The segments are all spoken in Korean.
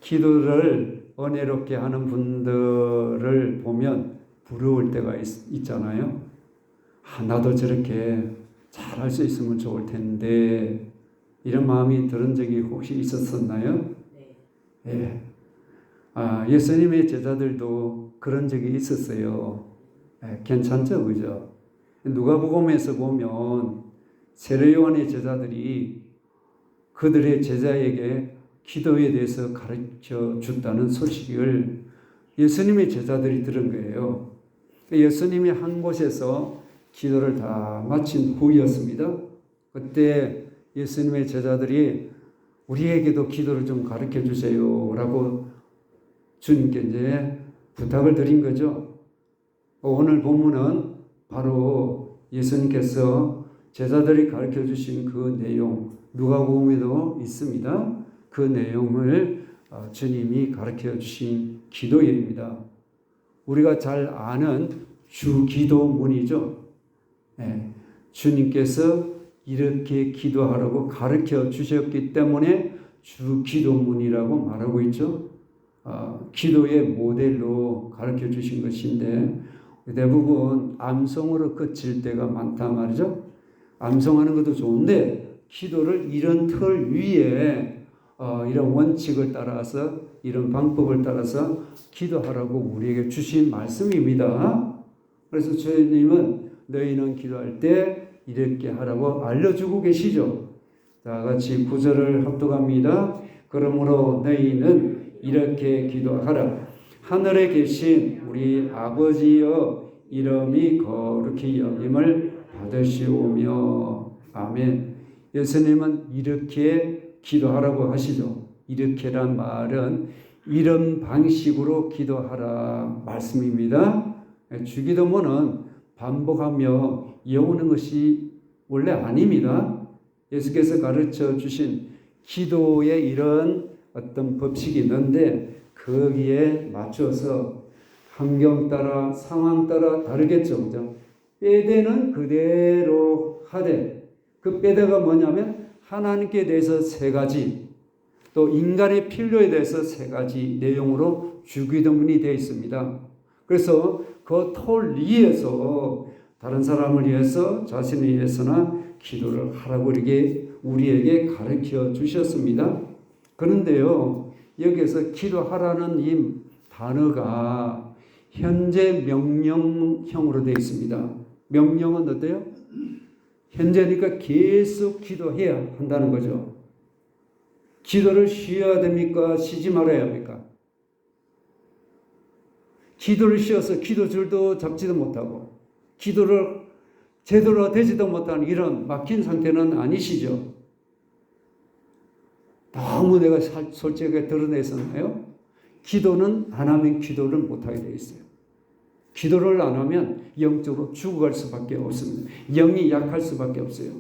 기도를 은혜롭게 하는 분들을 보면 부러울 때가 있잖아요. 나도 저렇게 잘할 수 있으면 좋을 텐데, 이런 마음이 들은 적이 혹시 있었었나요? 네. 예수님의 제자들도 그런 적이 있었어요. 괜찮죠, 그죠? 누가복음에서 보면 세례 요한의 제자들이 그들의 제자에게 기도에 대해서 가르쳐 줬다는 소식을 예수님의 제자들이 들은 거예요. 예수님이 한 곳에서 기도를 다 마친 후였습니다. 그때 예수님의 제자들이 우리에게도 기도를 좀 가르쳐 주세요 라고 주님께 이제 부탁을 드린 거죠. 오늘 본문은 바로 예수님께서 제자들이 가르쳐 주신 그 내용, 누가복음에도 있습니다. 그 내용을 주님이 가르쳐 주신 기도입니다. 우리가 잘 아는 주기도문이죠. 주님께서 이렇게 기도하라고 가르쳐 주셨기 때문에 주기도문이라고 말하고 있죠. 기도의 모델로 가르쳐 주신 것인데 대부분 암송으로 그칠 때가 많단 말이죠. 암송하는 것도 좋은데 기도를 이런 틀 위에 이런 원칙을 따라서 이런 방법을 따라서 기도하라고 우리에게 주신 말씀입니다. 그래서 주님은 너희는 기도할 때 이렇게 하라고 알려주고 계시죠. 다 같이 구절을 합독합니다. 그러므로 너희는 이렇게 기도하라. 하늘에 계신 우리 아버지여 이름이 거룩히 여김을 받으시오며. 아멘. 예수님은 이렇게 기도하라고 하시죠. 이렇게란 말은 이런 방식으로 기도하라 말씀입니다. 주기도문은 반복하며 외우는 것이 원래 아닙니다. 예수께서 가르쳐 주신 기도의 이런 어떤 법칙이 있는데 거기에 맞춰서 환경 따라 상황 따라 다르겠죠. 그죠? 빼대는 그대로 하되, 그 빼대가 뭐냐면 하나님께 대해서 3가지, 또 인간의 필요에 대해서 3가지 내용으로 주기도문이 되어 있습니다. 그래서 그 틀 위에서 다른 사람을 위해서 자신을 위해서나 기도를 하라고 이렇게 우리에게 가르쳐 주셨습니다. 그런데요, 여기서 기도하라는 이 단어가 현재 명령형으로 되어 있습니다. 명령은 어때요? 현재니까 계속 기도해야 한다는 거죠. 기도를 쉬어야 됩니까? 쉬지 말아야 합니까? 기도를 쉬어서 기도줄도 잡지도 못하고 기도를 제대로 되지도 못하는 이런 막힌 상태는 아니시죠? 너무 내가 솔직하게 드러내서나요? 기도는 안 하면 기도를 못하게 되어 있어요. 기도를 안 하면 영적으로 죽어갈 수밖에 없습니다. 영이 약할 수밖에 없어요.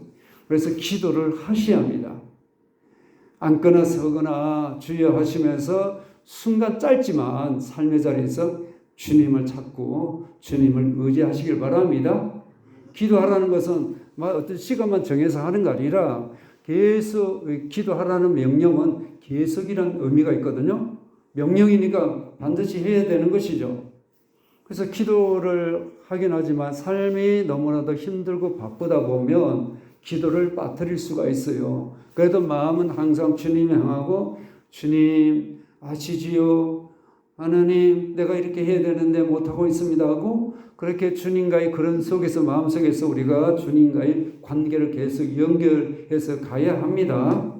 그래서 기도를 하셔야 합니다. 앉거나 서거나 주여 하시면서 순간 짧지만 삶의 자리에서 주님을 찾고 주님을 의지하시길 바랍니다. 기도하라는 것은 어떤 시간만 정해서 하는 거 아니라 계속 기도하라는 명령은 계속이라는 의미가 있거든요. 명령이니까 반드시 해야 되는 것이죠. 그래서 기도를 하긴 하지만 삶이 너무나도 힘들고 바쁘다 보면 기도를 빠뜨릴 수가 있어요. 그래도 마음은 항상 주님 향하고 주님 아시지요? 하나님 내가 이렇게 해야 되는데 못하고 있습니다 하고 그렇게 주님과의 그런 속에서 마음속에서 우리가 주님과의 관계를 계속 연결해서 가야 합니다.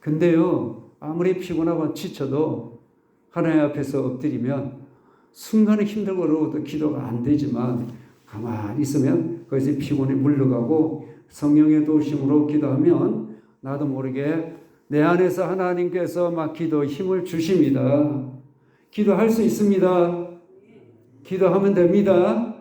근데요 아무리 피곤하고 지쳐도 하나님 앞에서 엎드리면 순간에 힘들고도 기도가 안 되지만 가만히 있으면 거기서 피곤이 물러가고 성령의 도우심으로 기도하면 나도 모르게 내 안에서 하나님께서 막 기도 힘을 주십니다. 기도할 수 있습니다. 기도하면 됩니다.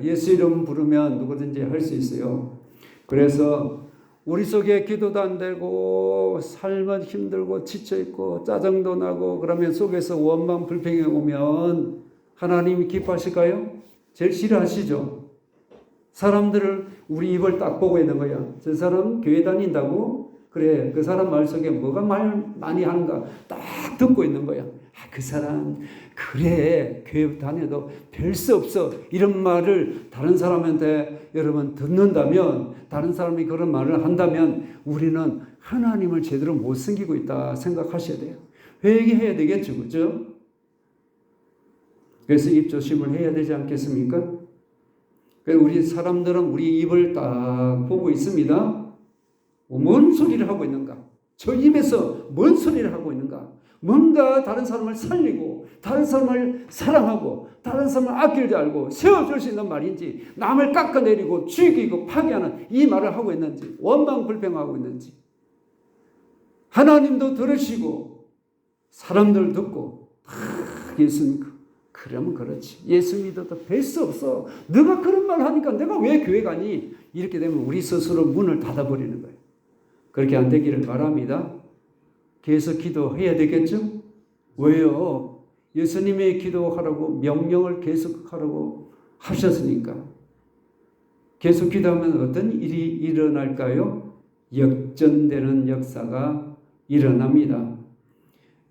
예수 이름 부르면 누구든지 할 수 있어요. 그래서 우리 속에 기도도 안 되고 삶은 힘들고 지쳐있고 짜증도 나고 그러면 속에서 원망 불평이 오면 하나님이 기뻐하실까요? 제일 싫어하시죠. 사람들을 우리 입을 딱 보고 있는 거야. 저 사람 교회 다닌다고? 그래 그 사람 말 속에 뭐가 말 많이 하는가 딱 딱 듣고 있는 거야. 그 사람 그래 교회 다녀도 별 수 없어 이런 말을 다른 사람한테 여러분 듣는다면, 다른 사람이 그런 말을 한다면 우리는 하나님을 제대로 못 섬기고 있다 생각하셔야 돼요. 회개해야 되겠죠, 그죠? 그래서 입조심을 해야 되지 않겠습니까? 우리 사람들은 우리 입을 딱 보고 있습니다. 뭔 소리를 하고 있는가? 저 입에서 뭔 소리를 하고 있는가? 뭔가 다른 사람을 살리고, 다른 사람을 사랑하고, 다른 사람을 아낄 줄 알고 세워줄 수 있는 말인지, 남을 깎아내리고 죽이고 파괴하는 이 말을 하고 있는지, 원망불평하고 있는지, 하나님도 들으시고 사람들 듣고 예수님 그러면 그렇지, 예수 믿어도 별 수 없어, 너가 그런 말 하니까 내가 왜 교회 가니? 이렇게 되면 우리 스스로 문을 닫아버리는 거예요. 그렇게 안 되기를 바랍니다. 계속 기도해야 되겠죠? 왜요? 예수님의 기도하라고 명령을 계속하라고 하셨으니까. 계속 기도하면 어떤 일이 일어날까요? 역전되는 역사가 일어납니다.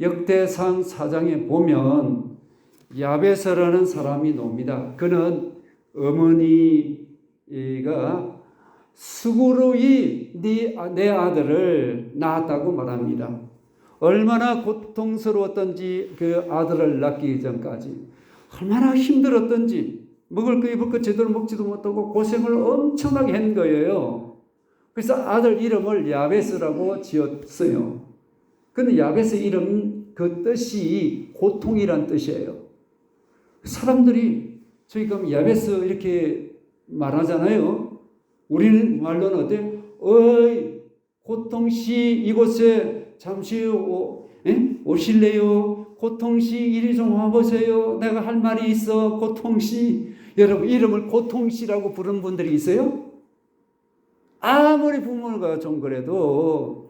역대상 4장에 보면 야베스라는 사람이 나옵니다. 그는 어머니가 수고로이 내 아들을 낳았다고 말합니다. 얼마나 고통스러웠던지, 그 아들을 낳기 전까지 얼마나 힘들었던지, 먹을 거 입을 거 제대로 먹지도 못하고 고생을 엄청나게 한 거예요. 그래서 아들 이름을 야베스라고 지었어요. 근데 야베스 이름 그 뜻이 고통이란 뜻이에요. 사람들이 저희가 야베스 이렇게 말하잖아요. 우리는 말로는 어때? 어이 고통씨 이곳에 잠시 오실래요? 고통씨 이리 좀 와보세요. 내가 할 말이 있어. 고통씨. 여러분 이름을 고통씨라고 부르는 분들이 있어요? 아무리 부모가 좀 그래도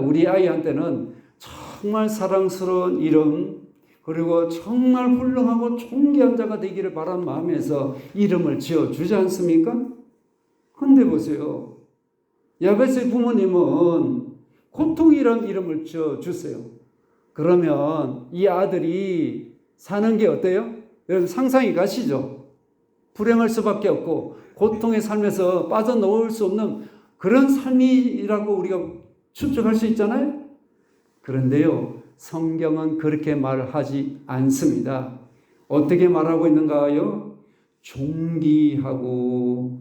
우리 아이한테는 정말 사랑스러운 이름, 그리고 정말 훌륭하고 존귀한 자가 되기를 바란 마음에서 이름을 지어주지 않습니까? 근데 보세요. 야베스의 부모님은 고통이란 이름을 지어주세요. 그러면 이 아들이 사는 게 어때요? 여러분 상상이 가시죠? 불행할 수밖에 없고 고통의 삶에서 빠져나올 수 없는 그런 삶이라고 우리가 추측할 수 있잖아요. 그런데요, 성경은 그렇게 말하지 않습니다. 어떻게 말하고 있는가요? 존귀하고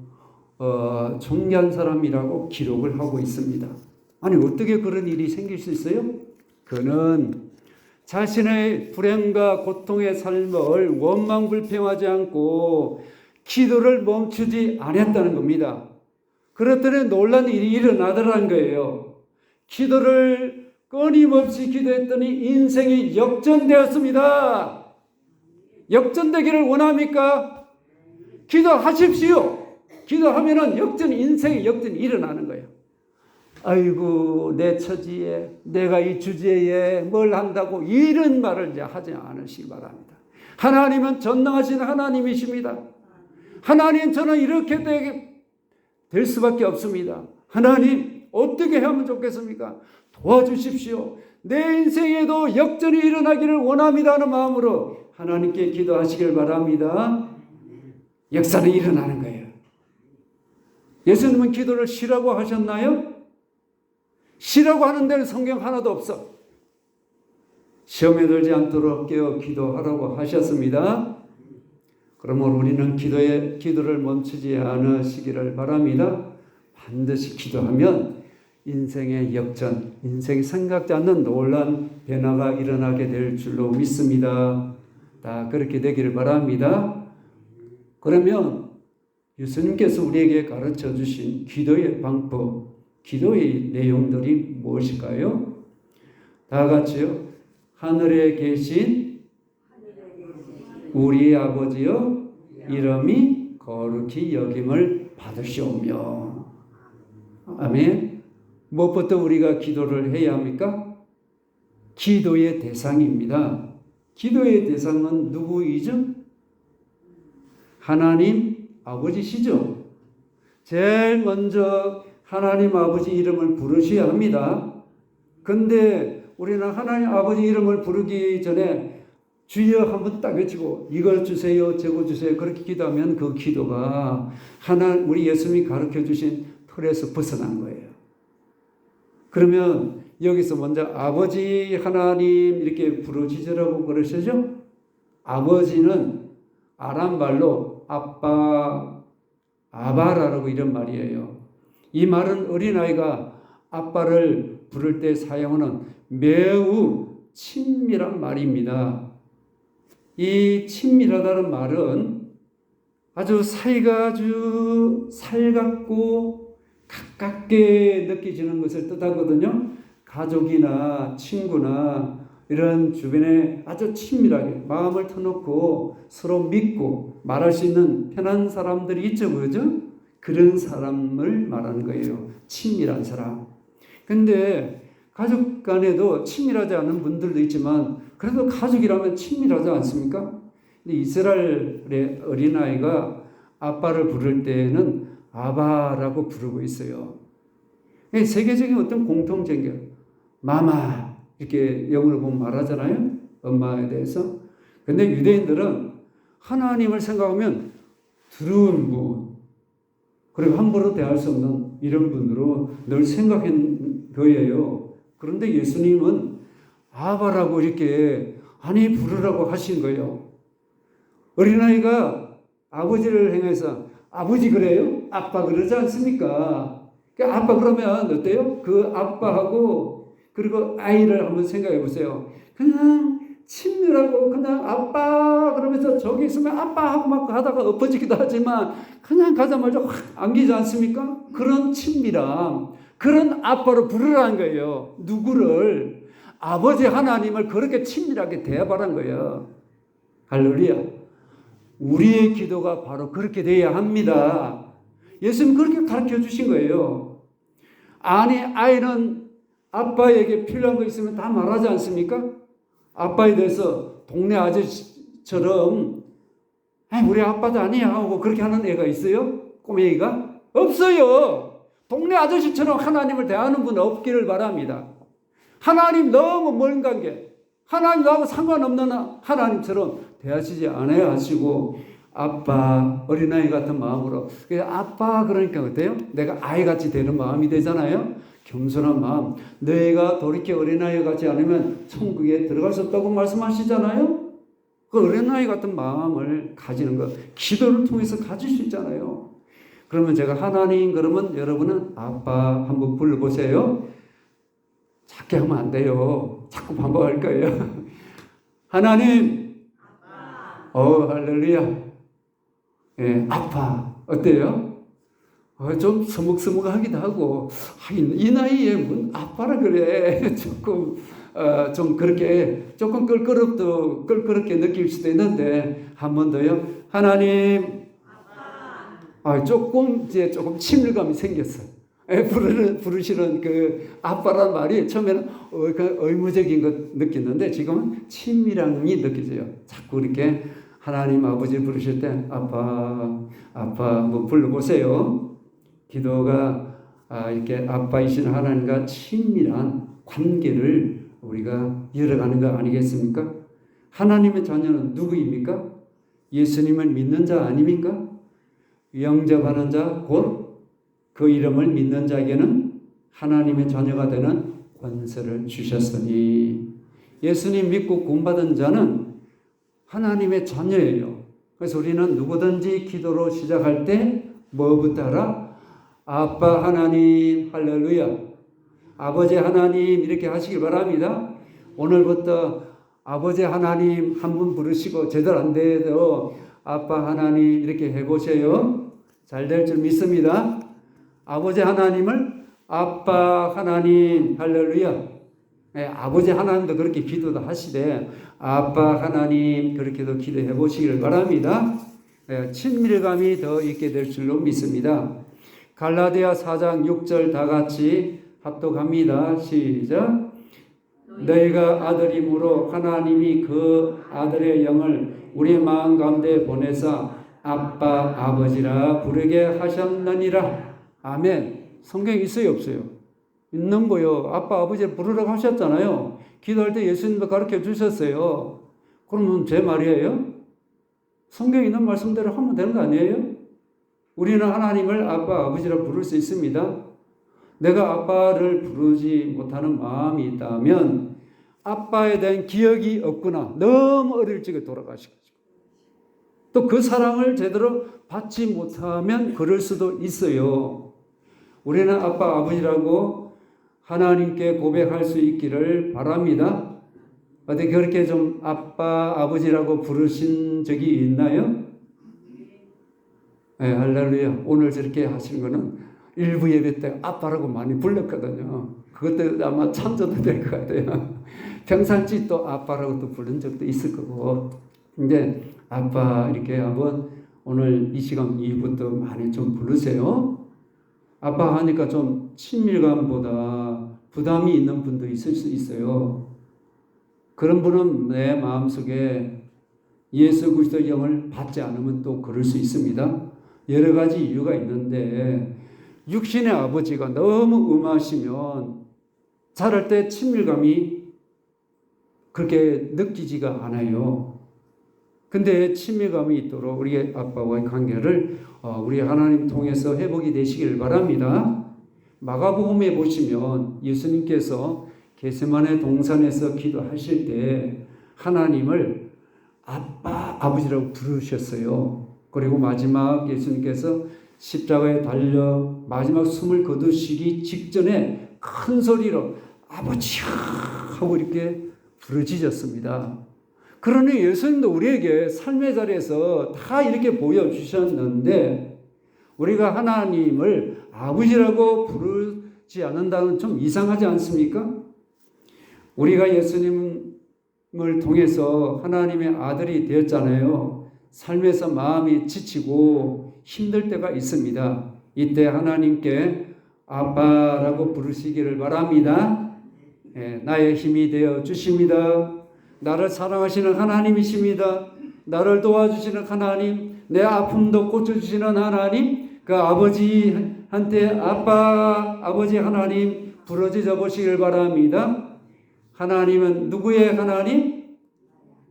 존귀한 사람이라고 기록을 하고 있습니다. 아니 어떻게 그런 일이 생길 수 있어요? 그는 자신의 불행과 고통의 삶을 원망불평하지 않고 기도를 멈추지 않았다는 겁니다. 그랬더니 놀라운 일이 일어나더라는 거예요. 기도를 끊임없이 기도했더니 인생이 역전되었습니다. 역전되기를 원합니까? 기도하십시오. 기도하면은 인생의 역전이 일어나는 거예요. 아이고 내 처지에, 내가 이 주제에 뭘 한다고 이런 말을 이제 하지 않으시기 바랍니다. 하나님은 전능하신 하나님이십니다. 하나님 저는 이렇게 될 수밖에 없습니다. 하나님 어떻게 하면 좋겠습니까? 도와주십시오. 내 인생에도 역전이 일어나기를 원합니다 하는 마음으로 하나님께 기도하시길 바랍니다. 역사는 일어나는 거예요. 예수님은 기도를 쉬라고 하셨나요? 쉬라고 하는 데는 성경 하나도 없어. 시험에 들지 않도록 깨어 기도하라고 하셨습니다. 그러므로 우리는 기도를 멈추지 않으시기를 바랍니다. 반드시 기도하면 인생의 역전, 인생이 생각지 않는 놀라운 변화가 일어나게 될 줄로 믿습니다. 다 그렇게 되기를 바랍니다. 그러면 예수님께서 우리에게 가르쳐 주신 기도의 방법, 기도의 내용들이 무엇일까요? 다 같이요. 하늘에 계신 우리 아버지여 이름이 거룩히 여김을 받으시오며. 아멘. 무엇부터 우리가 기도를 해야 합니까? 기도의 대상입니다. 기도의 대상은 누구이죠? 하나님 아버지시죠. 제일 먼저 하나님 아버지 이름을 부르셔야 합니다. 근데 우리는 하나님 아버지 이름을 부르기 전에 주여 한번 딱 외치고 이걸 주세요, 저거 주세요 그렇게 기도하면 그 기도가 우리 예수님이 가르쳐 주신 틀에서 벗어난 거예요. 그러면 여기서 먼저 아버지 하나님 이렇게 부르짖으라고 그러시죠? 아버지는 아람 말로 아빠, 아바라라고 이런 말이에요. 이 말은 어린아이가 아빠를 부를 때 사용하는 매우 친밀한 말입니다. 이 친밀하다는 말은 아주 사이가 아주 살갑고 가깝게 느껴지는 것을 뜻하거든요. 가족이나 친구나 이런 주변에 아주 친밀하게 마음을 터놓고 서로 믿고 말할 수 있는 편한 사람들이 있죠, 그죠? 그런 사람을 말하는 거예요. 친밀한 사람. 근데 가족 간에도 친밀하지 않은 분들도 있지만 그래도 가족이라면 친밀하지 않습니까? 근데 이스라엘의 어린아이가 아빠를 부를 때는 아바라고 부르고 있어요. 세계적인 어떤 공통점이 마마 이렇게 영어로 보면 말하잖아요. 엄마에 대해서. 근데 유대인들은 하나님을 생각하면 두려운 분, 그리고 함부로 대할 수 없는 이런 분으로 늘 생각한 거예요. 그런데 예수님은 아바라고 이렇게 아니 부르라고 하신 거예요. 어린아이가 아버지를 향해서 아버지 그래요? 아빠 그러지 않습니까? 아빠 그러면 어때요? 그 아빠하고 그리고 아이를 한번 생각해 보세요. 그냥 친밀하고 그냥 아빠 그러면서 저기 있으면 아빠 하고 막 하다가 엎어지기도 하지만 그냥 가자마자 확 안기지 않습니까? 그런 친밀함, 그런 아빠로 부르라는 거예요. 누구를? 아버지 하나님을 그렇게 친밀하게 대하라는 거예요. 할렐루야. 우리의 기도가 바로 그렇게 돼야 합니다. 예수님 그렇게 가르쳐 주신 거예요. 아니 아이는 아빠에게 필요한 거 있으면 다 말하지 않습니까? 아빠에 대해서 동네 아저씨처럼 우리 아빠도 아니야 하고 그렇게 하는 애가 있어요? 꼬맹이가? 없어요. 동네 아저씨처럼 하나님을 대하는 분은 없기를 바랍니다. 하나님 너무 먼 관계, 하나님 나하고 상관없는 하나님처럼 대하시지 않아야 하시고 아빠, 어린아이 같은 마음으로. 아빠 그러니까 어때요? 내가 아이같이 되는 마음이 되잖아요. 겸손한 마음. 너희가 돌이켜 어린아이 같지 않으면 천국에 들어갈 수 없다고 말씀하시잖아요. 그 어린아이 같은 마음을 가지는 것, 기도를 통해서 가질 수 있잖아요. 그러면 제가 하나님 그러면 여러분은 아빠 한번 불러보세요. 작게 하면 안 돼요. 자꾸 반복할 거예요. 하나님, 할렐루야. 예, 아빠 어때요? 좀 서먹서먹하기도 하고 이 나이에 뭔 아빠라 그래. 조금 좀 그렇게 조금 껄끄럽게 느낄 수도 있는데 한 번 더요. 하나님, 조금 친밀감이 생겼어요. 부르시는 그 아빠란 말이 처음에는 의무적인 것 느꼈는데 지금은 친밀함이 느껴져요. 자꾸 이렇게 하나님 아버지 부르실 때 아빠 한번 불러보세요. 기도가 이렇게 아빠이신 하나님과 친밀한 관계를 우리가 이어가는 거 아니겠습니까? 하나님의 자녀는 누구입니까? 예수님을 믿는 자 아닙니까? 영접하는 자 곧 그 이름을 믿는 자에게는 하나님의 자녀가 되는 권세를 주셨으니 예수님 믿고 구원받은 자는 하나님의 자녀예요. 그래서 우리는 누구든지 기도로 시작할 때 뭐부터 하라? 아빠 하나님, 할렐루야. 아버지 하나님 이렇게 하시길 바랍니다. 오늘부터 아버지 하나님 한 분 부르시고 제대로 안 돼도 아빠 하나님 이렇게 해보세요. 잘 될 줄 믿습니다. 아버지 하나님을 아빠 하나님, 할렐루야. 아버지 하나님도 그렇게 기도도 하시되 아빠 하나님 그렇게도 기도해 보시기를 바랍니다. 친밀감이 더 있게 될 줄로 믿습니다. 갈라디아 4장 6절 다 같이 합독합니다. 시작. 너희가 아들이므로 하나님이 그 아들의 영을 우리 마음 가운데 보내사 아빠 아버지라 부르게 하셨느니라. 아멘. 성경에 있어요 없어요? 있는 거요. 아빠, 아버지를 부르라고 하셨잖아요. 기도할 때 예수님도 가르쳐 주셨어요. 그러면 제 말이에요? 성경에 있는 말씀대로 하면 되는 거 아니에요? 우리는 하나님을 아빠, 아버지라 부를 수 있습니다. 내가 아빠를 부르지 못하는 마음이 있다면 아빠에 대한 기억이 없구나. 너무 어릴 적에 돌아가시고 또 그 사랑을 제대로 받지 못하면 그럴 수도 있어요. 우리는 아빠, 아버지라고 하나님께 고백할 수 있기를 바랍니다. 어떻게 그렇게 좀 아빠, 아버지라고 부르신 적이 있나요? 네, 할렐루야. 오늘 저렇게 하시는 거는 일부 예배 때 아빠라고 많이 불렀거든요. 그것도 아마 참조도 될 것 같아요. 평상시 또 아빠라고 또 부른 적도 있을 거고. 근데 아빠 이렇게 한번 오늘 이 시간 이후부터 많이 좀 부르세요. 아빠 하니까 좀 친밀감보다 부담이 있는 분도 있을 수 있어요. 그런 분은 내 마음속에 예수 그리스도의 영을 받지 않으면 또 그럴 수 있습니다. 여러 가지 이유가 있는데 육신의 아버지가 너무 음하시면 자랄 때 친밀감이 그렇게 느끼지가 않아요. 근데 친밀감이 있도록 우리 아빠와의 관계를 우리 하나님 통해서 회복이 되시길 바랍니다. 마가복음에 보시면 예수님께서 겟세마네 동산에서 기도하실 때 하나님을 아빠, 아버지라고 부르셨어요. 그리고 마지막 예수님께서 십자가에 달려 마지막 숨을 거두시기 직전에 큰 소리로 아버지 하고 이렇게 부르짖었습니다. 그러니 예수님도 우리에게 삶의 자리에서 다 이렇게 보여주셨는데 우리가 하나님을 아버지라고 부르지 않는다는 좀 이상하지 않습니까? 우리가 예수님을 통해서 하나님의 아들이 되었잖아요. 삶에서 마음이 지치고 힘들 때가 있습니다. 이때 하나님께 아빠라고 부르시기를 바랍니다. 나의 힘이 되어 주십니다. 나를 사랑하시는 하나님이십니다. 나를 도와주시는 하나님, 내 아픔도 고쳐주시는 하나님, 그 아버지한테 아빠, 아버지 하나님 부르짖어 보시길 바랍니다. 하나님은 누구의 하나님?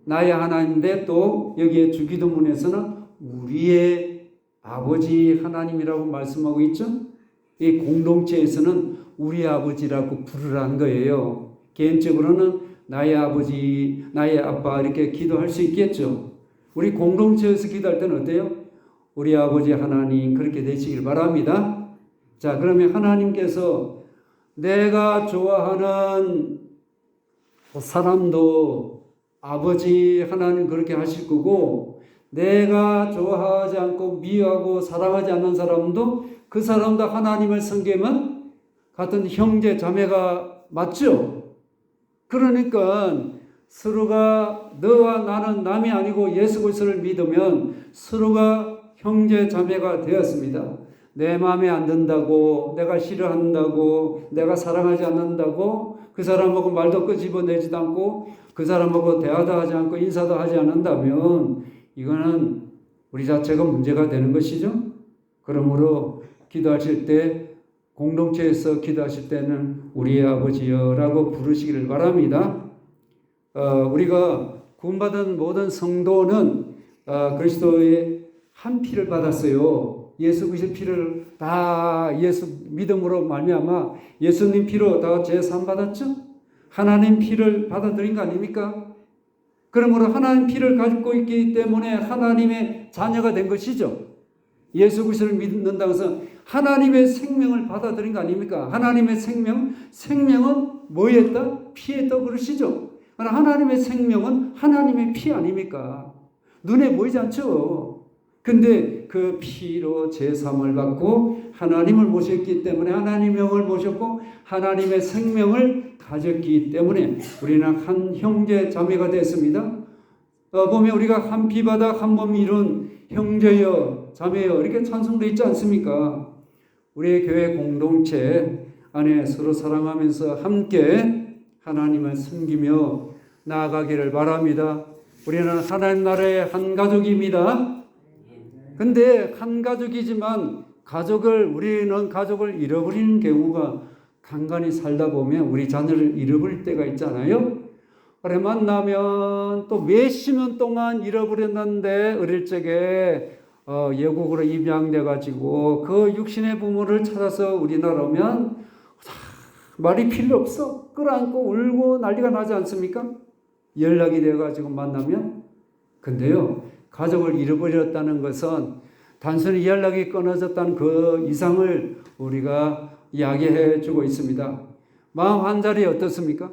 나의 하나님인데 또 여기에 주기도문에서는 우리의 아버지 하나님이라고 말씀하고 있죠. 이 공동체에서는 우리 아버지라고 부르라는 거예요. 개인적으로는 나의 아버지, 나의 아빠 이렇게 기도할 수 있겠죠. 우리 공동체에서 기도할 때는 어때요? 우리 아버지 하나님 그렇게 되시길 바랍니다. 자, 그러면 하나님께서 내가 좋아하는 사람도 아버지 하나님 그렇게 하실 거고 내가 좋아하지 않고 미워하고 사랑하지 않는 사람도 그 사람도 하나님을 섬기면 같은 형제 자매가 맞죠? 그러니까 서로가 너와 나는 남이 아니고 예수 그리스도를 믿으면 서로가 형제 자매가 되었습니다. 내 마음에 안 든다고 내가 싫어한다고 내가 사랑하지 않는다고 그 사람하고 말도 끄집어내지도 않고 그 사람하고 대화도 하지 않고 인사도 하지 않는다면 이거는 우리 자체가 문제가 되는 것이죠. 그러므로 기도하실 때 공동체에서 기도하실 때는 우리의 아버지여라고 부르시기를 바랍니다. 우리가 구원받은 모든 성도는 그리스도의 한 피를 받았어요. 예수 그리스도의 피를 다 예수 믿음으로 말미암아 예수님 피로 다 제산 받았죠. 하나님 피를 받아들인 거 아닙니까? 그러므로 하나님 피를 가지고 있기 때문에 하나님의 자녀가 된 것이죠. 예수 그리스도를 믿는다고 해서 하나님의 생명을 받아들인 거 아닙니까? 하나님의 생명은 뭐였다? 피했다 그러시죠. 하나님의 생명은 하나님의 피 아닙니까? 눈에 보이지 않죠. 근데 그 피로 제삼을 받고 하나님을 모셨기 때문에 하나님의 영을 모셨고 하나님의 생명을 가졌기 때문에 우리는 한 형제 자매가 됐습니다. 보면 우리가 한 피바다 한 몸 이룬 형제여 자매여 이렇게 찬송되어 있지 않습니까? 우리의 교회 공동체 안에 서로 사랑하면서 함께 하나님을 섬기며 나아가기를 바랍니다. 우리는 하나님 나라의 한 가족입니다. 근데 한 가족이지만 우리는 가족을 잃어버리는 경우가 간간히 살다 보면 우리 자녀를 잃어버릴 때가 있잖아요. 그래 만나면 또 몇십 년 동안 잃어버렸는데 어릴 적에 외국으로 입양돼 가지고 그 육신의 부모를 찾아서 우리나라 오면 말이 필요 없어. 끌어안고 울고 난리가 나지 않습니까? 연락이 돼 가지고 만나면. 근데요, 가족을 잃어버렸다는 것은 단순히 연락이 끊어졌다는 그 이상을 우리가 이야기해 주고 있습니다. 마음 한 자리 어떻습니까?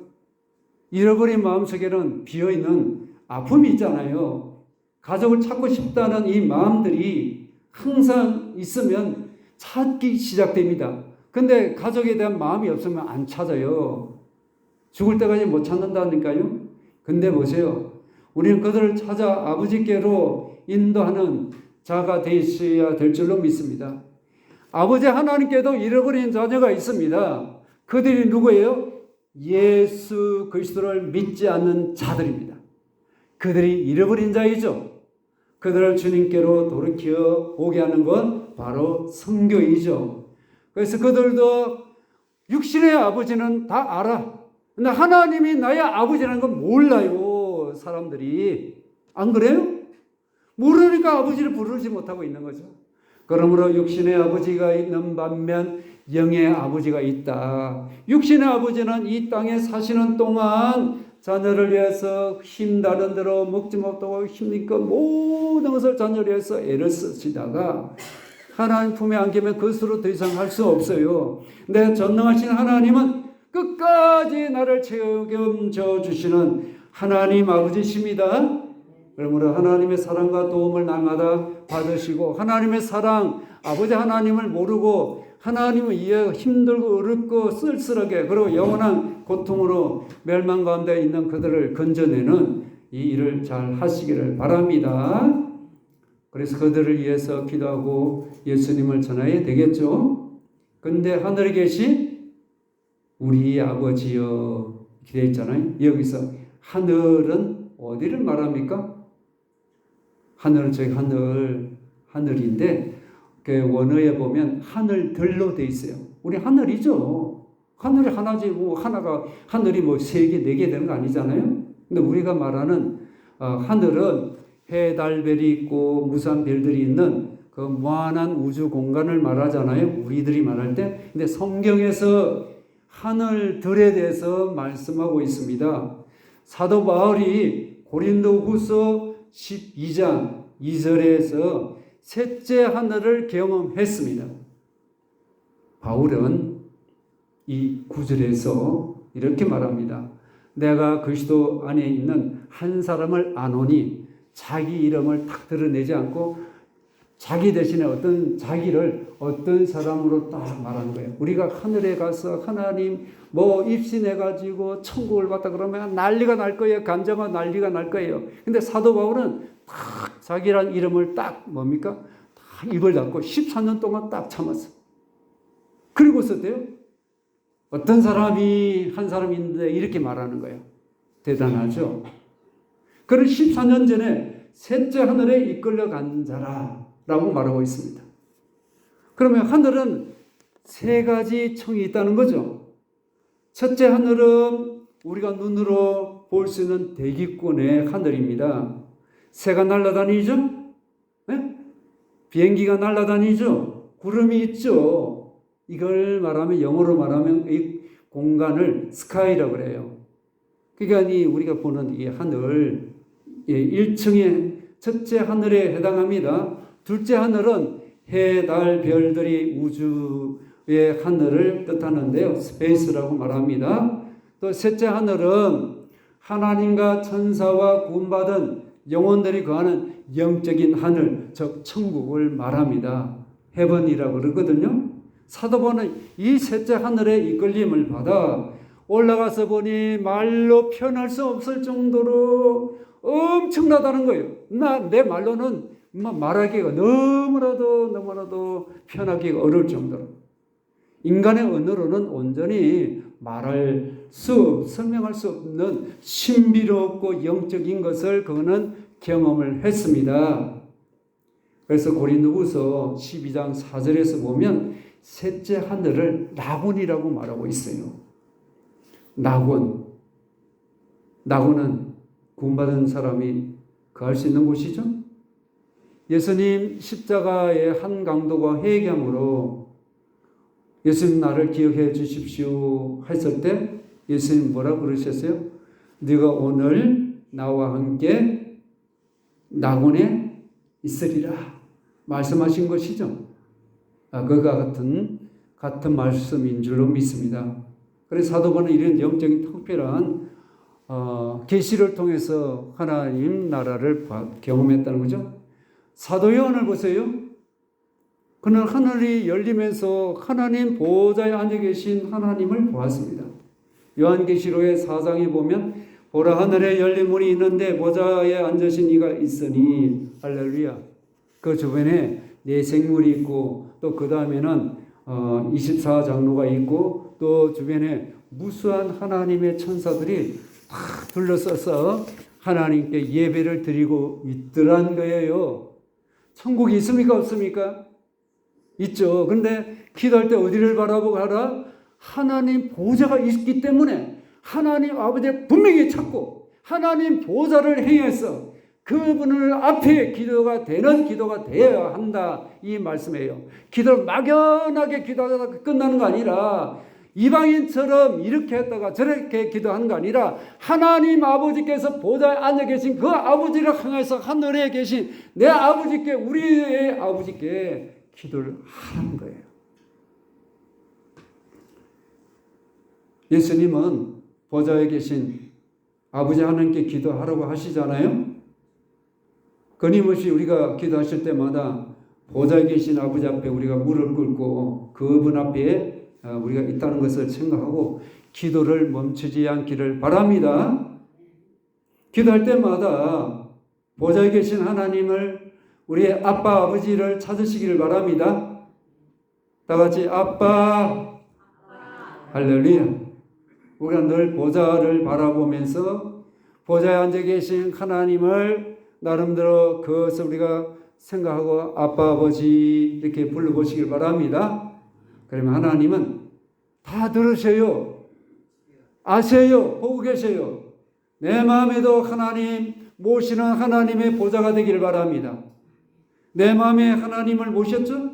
잃어버린 마음속에는 비어있는 아픔이 있잖아요. 가족을 찾고 싶다는 이 마음들이 항상 있으면 찾기 시작됩니다. 근데 가족에 대한 마음이 없으면 안 찾아요. 죽을 때까지 못 찾는다니까요. 근데 보세요. 우리는 그들을 찾아 아버지께로 인도하는 자가 되셔야 될 줄로 믿습니다. 아버지 하나님께도 잃어버린 자녀가 있습니다. 그들이 누구예요? 예수 그리스도를 믿지 않는 자들입니다. 그들이 잃어버린 자이죠. 그들을 주님께로 돌이켜 오게 하는 건 바로 선교이죠. 그래서 그들도 육신의 아버지는 다 알아. 근데 하나님이 나의 아버지라는 건 몰라요. 사람들이. 안 그래요? 모르니까 아버지를 부르지 못하고 있는 거죠. 그러므로 육신의 아버지가 있는 반면 영의 아버지가 있다. 육신의 아버지는 이 땅에 사시는 동안 자녀를 위해서 힘다른 대로 먹지 못하고 힘있고 모든 것을 자녀를 위해서 애를 쓰시다가 하나님 품에 안기면 그것으로 더 이상 할 수 없어요. 근데 전능하신 하나님은 끝까지 나를 책임져 주시는 하나님 아버지십니다. 그러므로 하나님의 사랑과 도움을 날마다 받으시고 하나님의 사랑, 아버지 하나님을 모르고 하나님을 이해 힘들고 어렵고 쓸쓸하게 그리고 영원한 고통으로 멸망 가운데 있는 그들을 건져내는 이 일을 잘 하시기를 바랍니다. 그래서 그들을 위해서 기도하고 예수님을 전해야 되겠죠. 근데 하늘에 계신 우리 아버지여 기대어 있잖아요. 여기서 하늘은 어디를 말합니까? 하늘은 저기 하늘인데 그 원어에 보면 하늘들로 돼 있어요. 우리 하늘이죠. 하늘이 하나지 뭐 하나가 하늘이 뭐 3개, 4개 되는 거 아니잖아요. 근데 우리가 말하는 하늘은 해, 달, 별이 있고 무수한 별들이 있는 그 무한한 우주 공간을 말하잖아요. 우리들이 말할 때. 근데 성경에서 하늘들에 대해서 말씀하고 있습니다. 사도 바울이 고린도후서 12장 2절에서 셋째 하늘을 경험했습니다. 바울은 이 9절에서 이렇게 말합니다. 내가 그리스도 안에 있는 한 사람을 아노니 자기 이름을 딱 드러내지 않고 자기 대신에 어떤 사람으로 딱 말하는 거예요. 우리가 하늘에 가서 하나님 뭐 입신해가지고 천국을 봤다 그러면 난리가 날 거예요. 간장가 난리가 날 거예요. 근데 사도 바울은 딱 자기란 이름을 딱 뭡니까? 딱 입을 닫고 14년 동안 딱 참았어. 그리고 썼대요. 어떤 사람이 한 사람인데 이렇게 말하는 거예요. 대단하죠. 그는 14년 전에 셋째 하늘에 이끌려간 자라라고 말하고 있습니다. 그러면 하늘은 3가지 층이 있다는 거죠. 첫째 하늘은 우리가 눈으로 볼 수 있는 대기권의 하늘입니다. 새가 날아다니죠? 네? 비행기가 날아다니죠? 구름이 있죠? 이걸 말하면 영어로 말하면 이 공간을 스카이라고 그래요. 그러니까 우리가 보는 이 하늘 1층의 첫째 하늘에 해당합니다. 둘째 하늘은 해, 달, 별들이 우주의 하늘을 뜻하는데요. 스페이스라고 말합니다. 또 셋째 하늘은 하나님과 천사와 구원받은 영혼들이 거하는 영적인 하늘, 즉 천국을 말합니다. 헤븐이라고 그러거든요. 사도 바울은 이 셋째 하늘의 이끌림을 받아 올라가서 보니 말로 표현할 수 없을 정도로 엄청나다는 거예요. 내 말로는 말하기가 너무나도 표현하기가 어려울 정도로. 인간의 언어로는 온전히 설명할 수 없는 신비롭고 영적인 것을 그는 경험을 했습니다. 그래서 고린도후서 12장 4절에서 보면 셋째 하늘을 낙원이라고 말하고 있어요. 낙원. 낙원은 구원받은 사람이 거할 수 있는 곳이죠. 예수님 십자가의 한 강도가 회개함으로 예수님 나를 기억해 주십시오 했을 때 예수님 뭐라고 그러셨어요? 네가 오늘 나와 함께 낙원에 있으리라 말씀하신 것이죠. 그가 같은 말씀인 줄로 믿습니다. 그래서 사도 바울은 이런 영적인 특별한 계시를 통해서 하나님 나라를 경험했다는 거죠. 사도 요한을 보세요. 그는 하늘이 열리면서 하나님 보좌에 앉아 계신 하나님을 보았습니다. 요한계시록의 4장에 보면 보라 하늘에 열린 문이 있는데 보좌에 앉으신 이가 있으니 할렐루야. 그 주변에 네 생물이 있고 또 그 다음에는 24장로가 있고 또 주변에 무수한 하나님의 천사들이 다 둘러싸서 하나님께 예배를 드리고 있더란 거예요. 천국이 있습니까? 없습니까? 있죠. 그런데 기도할 때 어디를 바라보고 하라? 하나님 보좌가 있기 때문에 하나님 아버지를 분명히 찾고 하나님 보좌를 행해서 그분을 앞에 기도가 되는 기도가 되어야 한다. 이 말씀이에요. 기도를 막연하게 기도하다가 끝나는 거 아니라 이방인처럼 이렇게 했다가 저렇게 기도하는 거 아니라 하나님 아버지께서 보좌에 앉아 계신 그 아버지를 향해서 하늘에 계신 내 아버지께 우리의 아버지께 기도를 하는 거예요. 예수님은 보좌에 계신 아버지 하나님께 기도하라고 하시잖아요. 끊임없이 우리가 기도하실 때마다 보좌에 계신 아버지 앞에 우리가 무릎 꿇고 그분 앞에 우리가 있다는 것을 생각하고 기도를 멈추지 않기를 바랍니다. 기도할 때마다 보좌에 계신 하나님을 우리의 아빠 아버지를 찾으시기를 바랍니다. 다 같이 아빠 할렐루야. 우리가 늘 보좌를 바라보면서 보좌에 앉아 계신 하나님을 나름대로 그것을 우리가 생각하고 아빠 아버지 이렇게 불러보시길 바랍니다. 그러면 하나님은 다 들으셔요. 아세요. 보고 계세요. 내 마음에도 하나님 모시는 하나님의 보좌가 되기를 바랍니다. 내 마음에 하나님을 모셨죠?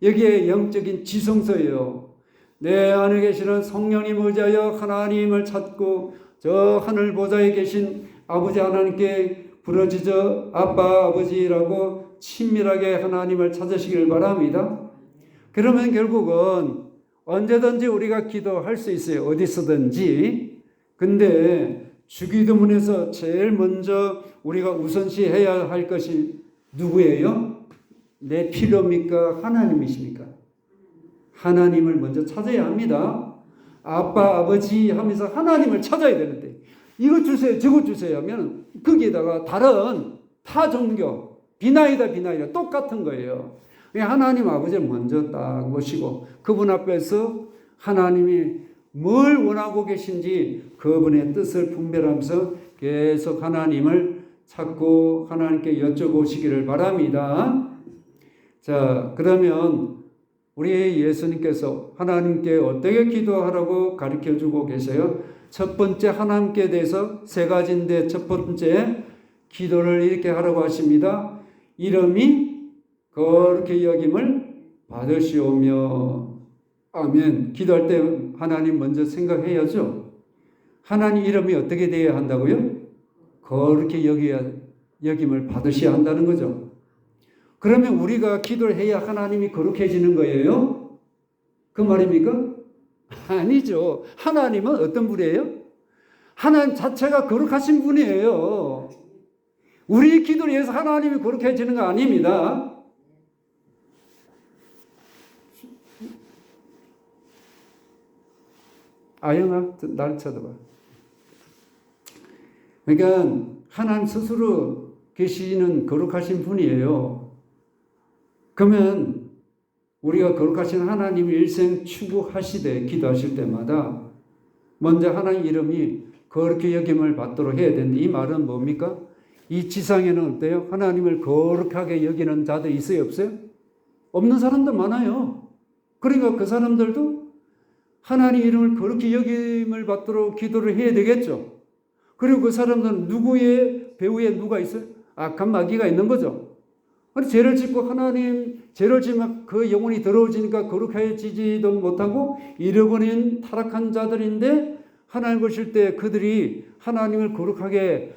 여기에 영적인 지성소예요. 내 안에 계시는 성령님 의지하여 하나님을 찾고 저 하늘 보좌에 계신 아버지 하나님께 부르짖어 아빠 아버지라고 친밀하게 하나님을 찾으시길 바랍니다. 그러면 결국은 언제든지 우리가 기도할 수 있어요. 어디서든지. 근데 주기도문에서 제일 먼저 우리가 우선시 해야 할 것이 누구예요? 내 필요입니까? 하나님이십니까? 하나님을 먼저 찾아야 합니다. 아빠 아버지 하면서 하나님을 찾아야 되는데 이거 주세요 저거 주세요 하면 거기에다가 다른 타 종교 비나이다 똑같은 거예요. 하나님 아버지를 먼저 딱 모시고 그분 앞에서 하나님이 뭘 원하고 계신지 그분의 뜻을 분별하면서 계속 하나님을 찾고 하나님께 여쭤보시기를 바랍니다. 자, 그러면 우리 예수님께서 하나님께 어떻게 기도하라고 가르쳐주고 계세요? 첫 번째 하나님께 대해서 세 가지인데 첫 번째 기도를 이렇게 하라고 하십니다. 이름이 거룩히 여김을 받으시오며. 아멘. 기도할 때 하나님 먼저 생각해야죠. 하나님 이름이 어떻게 되어야 한다고요? 거룩히 여김을 받으셔야 한다는 거죠. 그러면 우리가 기도를 해야 하나님이 거룩해지는 거예요? 그 말입니까? 아니죠. 하나님은 어떤 분이에요? 하나님 자체가 거룩하신 분이에요. 우리 기도를 위해서 하나님이 거룩해지는 거 아닙니다. 아영아, 날 쳐다봐. 그러니까 하나님 스스로 계시는 거룩하신 분이에요. 그러면 우리가 거룩하신 하나님 일생 추구하시되 기도하실 때마다 먼저 하나님 이름이 거룩히 여김을 받도록 해야 되는데 이 말은 뭡니까? 이 지상에는 어때요? 하나님을 거룩하게 여기는 자들 있어요? 없어요? 없는 사람들 많아요. 그러니까 그 사람들도 하나님 이름을 그렇게 여김을 받도록 기도를 해야 되겠죠. 그리고 그 사람들은 누구의 배후에 누가 있어요? 악한 마귀가 있는 거죠. 죄를 짓고 하나님 죄를 지면 그 영혼이 더러워지니까 거룩해지지도 못하고 잃어버린 타락한 자들인데 하나님 보실 때 그들이 하나님을 거룩하게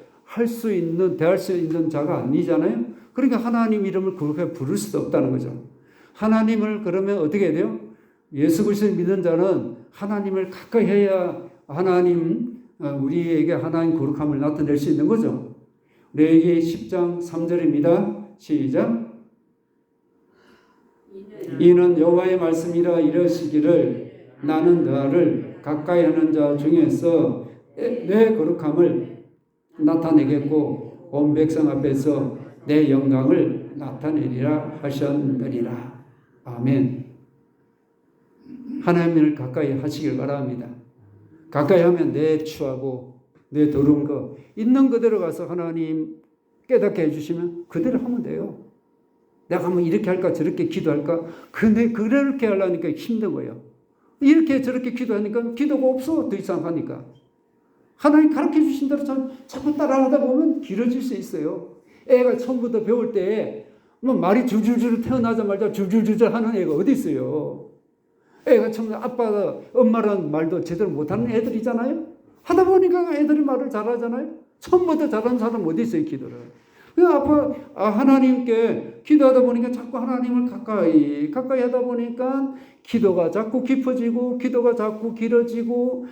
대할 수 있는 자가 아니잖아요. 그러니까 하나님 이름을 거룩하게 부를 수도 없다는 거죠. 하나님을 그러면 어떻게 해야 돼요? 예수 그리스도를 믿는 자는 하나님을 가까이 해야 우리에게 하나님 거룩함을 나타낼 수 있는 거죠. 레위기 10장 3절입니다. 시작. 이는 여호와의 말씀이라 이러시기를 나는 너를 가까이 하는 자 중에서 내 거룩함을 나타내겠고 온 백성 앞에서 내 영광을 나타내리라 하셨느니라. 아멘. 하나님을 가까이 하시길 바랍니다. 가까이 하면 내 추하고 내 더러운 거 있는 그대로 가서 하나님 깨닫게 해주시면 그대로 하면 돼요. 내가 뭐 이렇게 할까 저렇게 기도할까? 근데 그렇게 하려니까 힘든 거예요. 이렇게 저렇게 기도하니까 기도가 없어. 더 이상 하니까. 하나님 가르쳐 주신 대로 자꾸 따라하다 보면 길어질 수 있어요. 애가 처음부터 배울 때 뭐 말이 줄줄줄 태어나자마자 줄줄줄 하는 애가 어디 있어요. 애가 처음에 아빠가 엄마라는 말도 제대로 못하는 애들이잖아요. 하다 보니까 애들이 말을 잘하잖아요. 처음부터 잘하는 사람 어디 있어요, 기도를. 하나님께 기도하다 보니까 자꾸 하나님을 가까이 하다 보니까 기도가 자꾸 깊어지고 기도가 자꾸 길어지고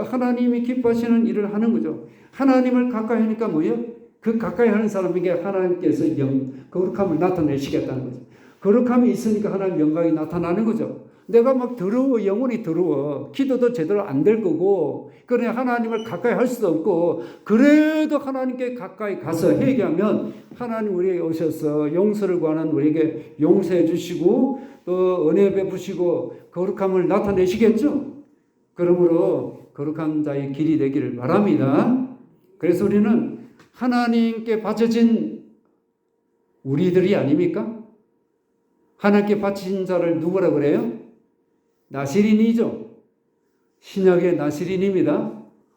하나님이 기뻐하시는 일을 하는 거죠. 하나님을 가까이 하니까 뭐예요? 그 가까이 하는 사람에게 하나님께서 거룩함을 나타내시겠다는 거죠. 거룩함이 있으니까 하나님 영광이 나타나는 거죠. 내가 막 더러워, 영혼이 더러워. 기도도 제대로 안 될 거고, 그래 하나님을 가까이 할 수도 없고, 그래도 하나님께 가까이 가서 회개하면 하나님 우리에게 오셔서 용서를 구하는 우리에게 용서해 주시고, 또 은혜 베푸시고, 거룩함을 나타내시겠죠? 그러므로 거룩한 자의 길이 되기를 바랍니다. 그래서 우리는 하나님께 바쳐진 우리들이 아닙니까? 하나님께 바친 자를 누구라 그래요? 나시린이죠. 신약의 나시린입니다.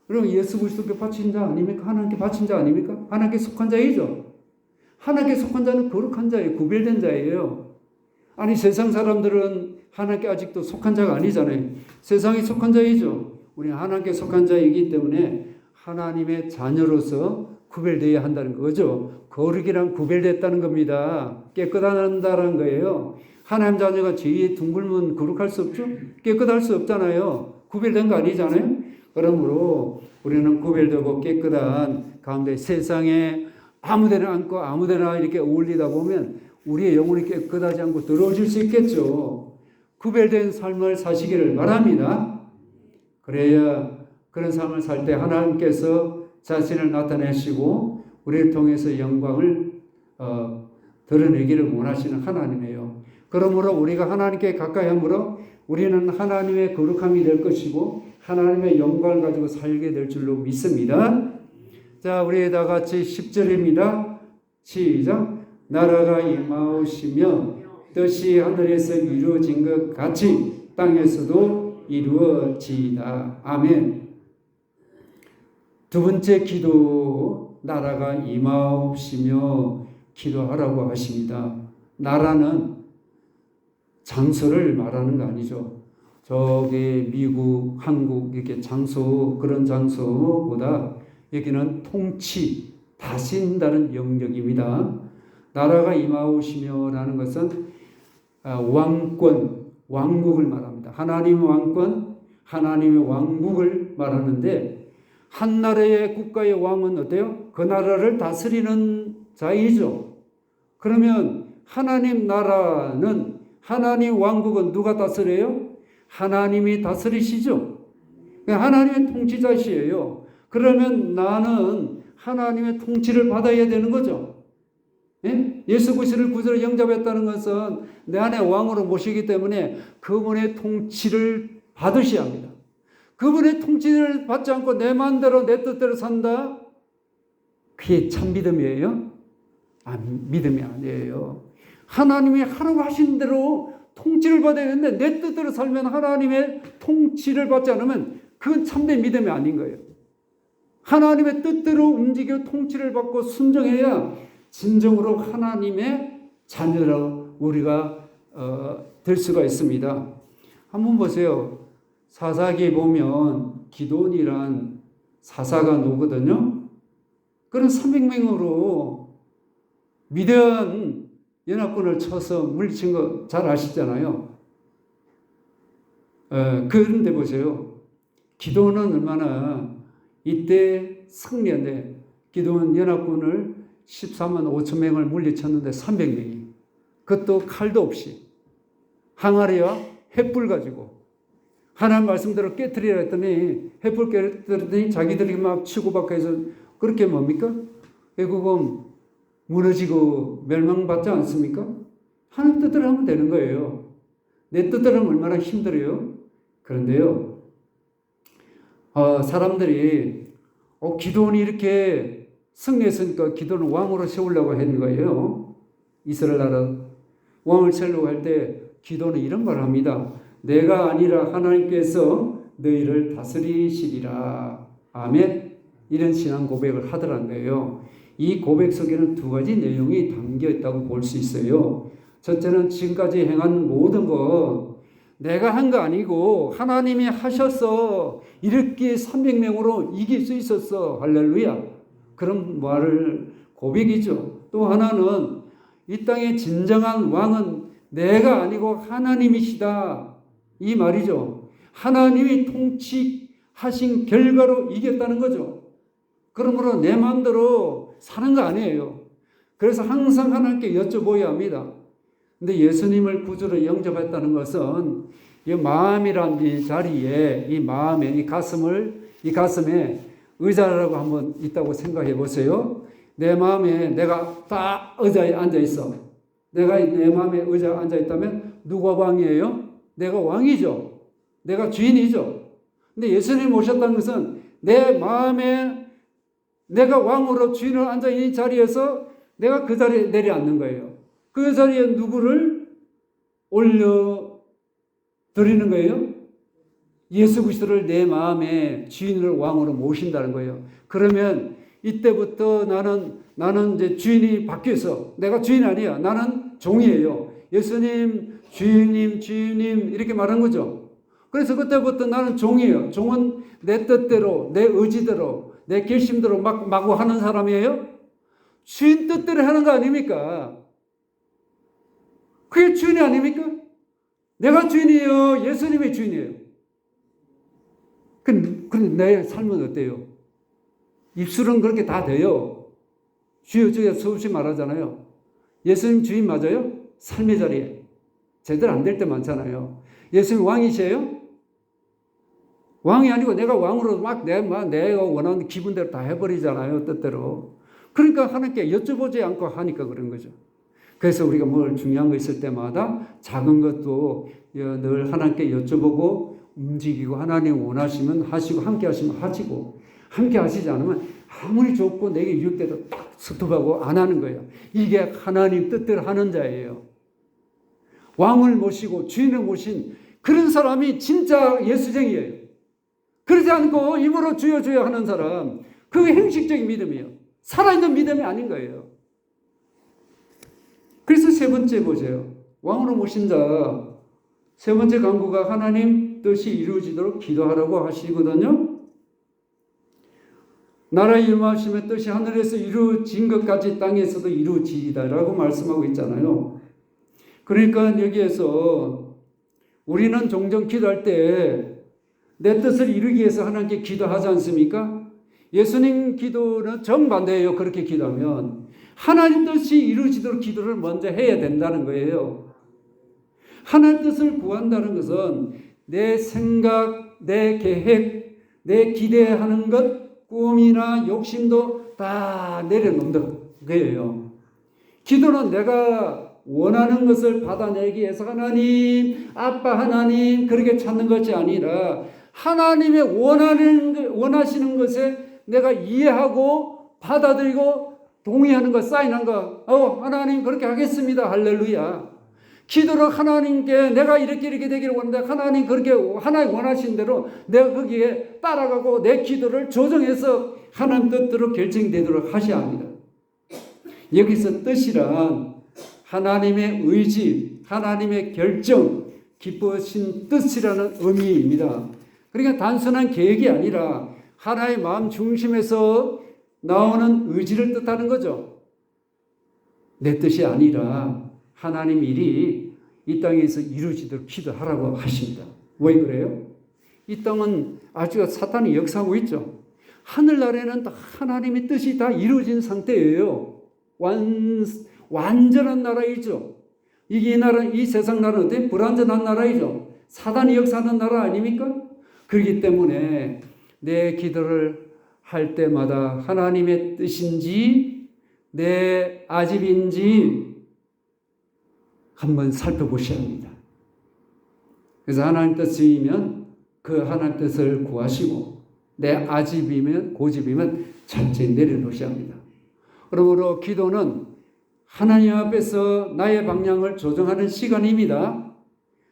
그럼 예수 그리스도께 바친 자 아닙니까? 하나님께 바친 자 아닙니까? 하나님께 속한 자이죠. 하나님께 속한 자는 거룩한 자예요. 구별된 자예요. 아니 세상 사람들은 하나님께 아직도 속한 자가 아니잖아요. 세상에 속한 자이죠. 우리는 하나님께 속한 자이기 때문에 하나님의 자녀로서 구별되어야 한다는 거죠. 거룩이란 구별됐다는 겁니다. 깨끗하다는 거예요. 하나님 자녀가 죄에 둥글면 거룩할 수 없죠? 깨끗할 수 없잖아요. 구별된 거 아니잖아요. 그러므로 우리는 구별되고 깨끗한 가운데 세상에 아무데나 앉고 아무데나 이렇게 어울리다 보면 우리의 영혼이 깨끗하지 않고 더러워질 수 있겠죠. 구별된 삶을 사시기를 바랍니다. 그래야 그런 삶을 살 때 하나님께서 자신을 나타내시고 우리를 통해서 영광을 드러내기를 원하시는 하나님이에요. 그러므로 우리가 하나님께 가까이 함으로 우리는 하나님의 거룩함이 될 것이고 하나님의 영광을 가지고 살게 될 줄로 믿습니다. 자, 우리 다 같이 10절입니다. 시작. 나라가 임하오시며 뜻이 하늘에서 이루어진 것 같이 땅에서도 이루어지이다. 아멘. 두 번째 기도, 나라가 임하옵시며 기도하라고 하십니다. 나라는 장소를 말하는 거 아니죠. 저기 미국, 한국 이렇게 장소, 그런 장소보다 여기는 통치, 다스린다는 영역입니다. 나라가 임하오시며라는 것은 왕권, 왕국을 말합니다. 하나님의 왕권, 하나님의 왕국을 말하는데 한 나라의 국가의 왕은 어때요? 그 나라를 다스리는 자이죠. 그러면 하나님 나라는 하나님 왕국은 누가 다스려요? 하나님이 다스리시죠. 하나님의 통치자시에요. 그러면 나는 하나님의 통치를 받아야 되는 거죠. 예? 예수 그리스도를 구주로 영접했다는 것은 내 안에 왕으로 모시기 때문에 그분의 통치를 받으셔야 합니다. 그분의 통치를 받지 않고 내 마음대로 내 뜻대로 산다? 그게 참 믿음이에요? 믿음이 아니에요. 하나님이 하라고 하신 대로 통치를 받아야 되는데 내 뜻대로 살면 하나님의 통치를 받지 않으면 그건 참된 믿음이 아닌 거예요. 하나님의 뜻대로 움직여 통치를 받고 순종해야 진정으로 하나님의 자녀로 우리가 될 수가 있습니다. 한번 보세요. 사사기에 보면 기드온이란 사사가 누구거든요. 그런 300명으로 미디안 연합군을 쳐서 물리친 거 잘 아시잖아요. 그런데 보세요. 기드온은 얼마나 이때 승리한데 기드온 연합군을 14만 5천 명을 물리쳤는데 300명이 그것도 칼도 없이 항아리와 횃불 가지고 하나님 말씀대로 깨뜨리라 했더니 횃불 깨뜨렸더니 자기들이 막 치고받고 해서 그렇게 뭡니까? 결국은 무너지고 멸망받지 않습니까? 하나님 뜻대로 하면 되는 거예요. 내 뜻대로 하면 얼마나 힘들어요. 그런데요. 사람들이 기드온이 이렇게 승리했으니까 기드온을 왕으로 세우려고 했는 거예요. 이스라엘 나라 왕을 세우려고 할 때 기드온은 이런 말을 합니다. 내가 아니라 하나님께서 너희를 다스리시리라. 아멘. 이런 신앙 고백을 하더란 거예요. 이 고백 속에는 두 가지 내용이 담겨 있다고 볼 수 있어요. 첫째는 지금까지 행한 모든 것 내가 한 거 아니고 하나님이 하셔서 이렇게 300명으로 이길 수 있었어. 할렐루야. 그런 말을 고백이죠. 또 하나는 이 땅의 진정한 왕은 내가 아니고 하나님이시다. 이 말이죠. 하나님이 통치하신 결과로 이겼다는 거죠. 그러므로 내 마음대로 사는 거 아니에요. 그래서 항상 하나님께 여쭤보아야 합니다. 근데 예수님을 구주로 영접했다는 것은 이 마음이란 이 자리에 이 마음에 이 가슴에 의자라고 한번 있다고 생각해 보세요. 내 마음에 내가 딱 의자에 앉아 있어. 내가 내 마음에 의자에 앉아 있다면 누가 왕이에요? 내가 왕이죠. 내가 주인이죠. 근데 예수님 오셨다는 것은 내 마음에 내가 왕으로 주인으로 앉아 있는 자리에서 내가 그 자리에 내려앉는 거예요. 그 자리에 누구를 올려 드리는 거예요? 예수 그리스도를 내 마음에 주인으로 왕으로 모신다는 거예요. 그러면 이때부터 나는 이제 주인이 바뀌어서 내가 주인 아니야. 나는 종이에요. 예수님, 주님 이렇게 말한 거죠. 그래서 그때부터 나는 종이에요. 종은 내 뜻대로, 내 의지대로, 내 결심대로 마구 하는 사람이에요. 주인 뜻대로 하는 거 아닙니까? 그게 주인이 아닙니까? 내가 주인이에요. 예수님이 주인이에요. 근데 내 삶은 어때요? 입술은 그렇게 다 돼요. 주여 주여 수없이 말하잖아요. 예수님 주인 맞아요? 삶의 자리에. 제대로 안 될 때 많잖아요. 예수님 왕이세요? 왕이 아니고 내가 왕으로 내가 원하는 기분대로 다 해버리잖아요. 뜻대로. 그러니까 하나님께 여쭤보지 않고 하니까 그런 거죠. 그래서 우리가 뭘 중요한 거 있을 때마다 작은 것도 늘 하나님께 여쭤보고 움직이고 하나님 원하시면 하시고 함께 하시면 하시고 함께 하시지 않으면 아무리 좋고 내게 유익돼도 딱 스톱하고 안 하는 거예요. 이게 하나님 뜻대로 하는 자예요. 왕을 모시고 주인을 모신 그런 사람이 진짜 예수쟁이에요. 그러지 않고 입으로 주여 주여 하는 사람, 그게 형식적인 믿음이에요. 살아있는 믿음이 아닌 거예요. 그래서 세 번째 보세요. 왕으로 모신 자, 세 번째 간구가 하나님 뜻이 이루어지도록 기도하라고 하시거든요. 나라의 임하심의 뜻이 하늘에서 이루어진 것까지 땅에서도 이루어지리다라고 말씀하고 있잖아요. 그러니까 여기에서 우리는 종종 기도할 때 내 뜻을 이루기 위해서 하나님께 기도하지 않습니까? 예수님 기도는 정반대예요. 그렇게 기도하면 하나님 뜻이 이루어지도록 기도를 먼저 해야 된다는 거예요. 하나님 뜻을 구한다는 것은 내 생각, 내 계획, 내 기대하는 것, 꿈이나 욕심도 다 내려놓는 거예요. 기도는 내가 원하는 것을 받아내기 위해서 하나님, 아빠 하나님 그렇게 찾는 것이 아니라 하나님의 원하시는 것에 내가 이해하고 받아들이고 동의하는 것, 사인한 것, 하나님 그렇게 하겠습니다. 할렐루야. 기도를 하나님께 내가 이렇게 되기를 원하는데 하나님 그렇게 하나님 원하신 대로 내가 거기에 따라가고 내 기도를 조정해서 하나님 뜻대로 결정되도록 하셔야 합니다. 여기서 뜻이란 하나님의 의지, 하나님의 결정, 기쁘신 뜻이라는 의미입니다. 그러니까 단순한 계획이 아니라 하나의 마음 중심에서 나오는 의지를 뜻하는 거죠. 내 뜻이 아니라 하나님 일이 이 땅에서 이루어지도록 기도하라고 하십니다. 왜 그래요? 이 땅은 아주 사탄이 역사하고 있죠. 하늘나라에는 하나님의 뜻이 다 이루어진 상태예요. 완전한 나라이죠. 이게 이 세상 나라는 어때? 불완전한 나라이죠. 사단이 역사하는 나라 아닙니까? 그렇기 때문에 내 기도를 할 때마다 하나님의 뜻인지 내 아집인지 한번 살펴보셔야 합니다. 그래서 하나님 뜻이면 그 하나님 뜻을 구하시고 내 아집이면 고집이면 철저히 내려놓으셔야 합니다. 그러므로 기도는 하나님 앞에서 나의 방향을 조정하는 시간입니다.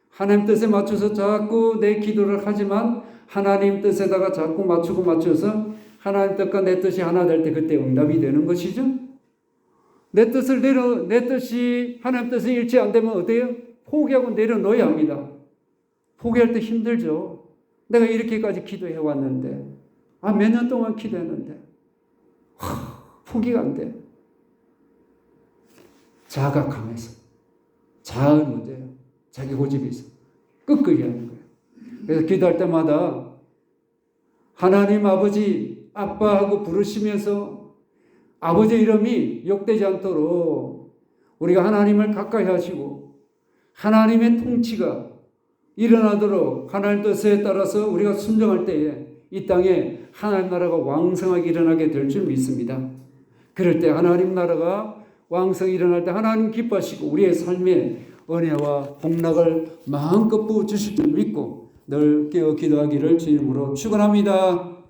하나님 뜻에 맞춰서 자꾸 내 기도를 하지만 하나님 뜻에다가 자꾸 맞춰서 하나님 뜻과 내 뜻이 하나 될 때 그때 응답이 되는 것이죠. 내 뜻이 하나님 뜻이 일치 안 되면 어때요? 포기하고 내려놓아야 합니다. 포기할 때 힘들죠. 내가 이렇게까지 기도해 왔는데, 몇 년 동안 기도했는데, 포기가 안 돼. 자아가 강해서. 자아의 문제예요. 자기 고집이 있어. 끄끄이 하는 거예요. 그래서 기도할 때마다 하나님 아버지, 아빠하고 부르시면서 아버지 이름이 욕되지 않도록 우리가 하나님을 가까이 하시고 하나님의 통치가 일어나도록 하나님 뜻에 따라서 우리가 순종할 때에 이 땅에 하나님 나라가 왕성하게 일어나게 될 줄 믿습니다. 그럴 때 하나님 나라가 왕성히 일어날 때 하나님 기뻐하시고 우리의 삶에 은혜와 복락을 마음껏 부어주실 줄 믿고 늘 깨어 기도하기를 주님으로 축원합니다.